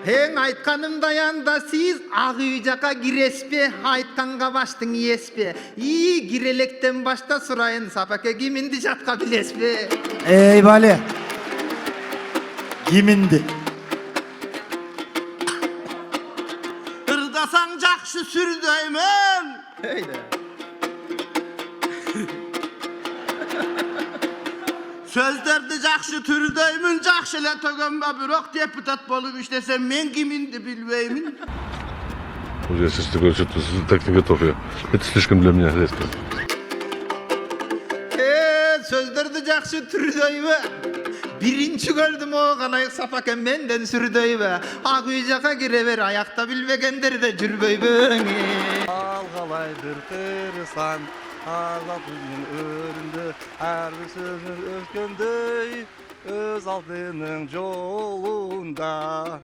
Heң айтқанымдай анда сиз ақ үй жаққа киреспе, айтқанға баштың иеспе. Кирелектен башта сұрайын, Сапаке киминди жатқа билеспе. Ey Bali. Kimindi? Ырдасаң жақшы сүрдеймін. Сөздерді жақшы түрдеймін, жақшы эле төгөнбө, бирок депутат болуп иштесем мен киминди билбеймин. Я сейчас такой, что-то так не готов я. Это слишком для меня резко. Сөздерді жақсы түрдейбі. Биринчи көрдім оған аяқ Сапаке менден сүрдейбі. Ақ үй жаққа кире бер, аяқта билбегендер де жүрбейбі. Алғалайдыр қырсан, азапының өрінде, әрбір сөзің өткендей, өз алдының жолында.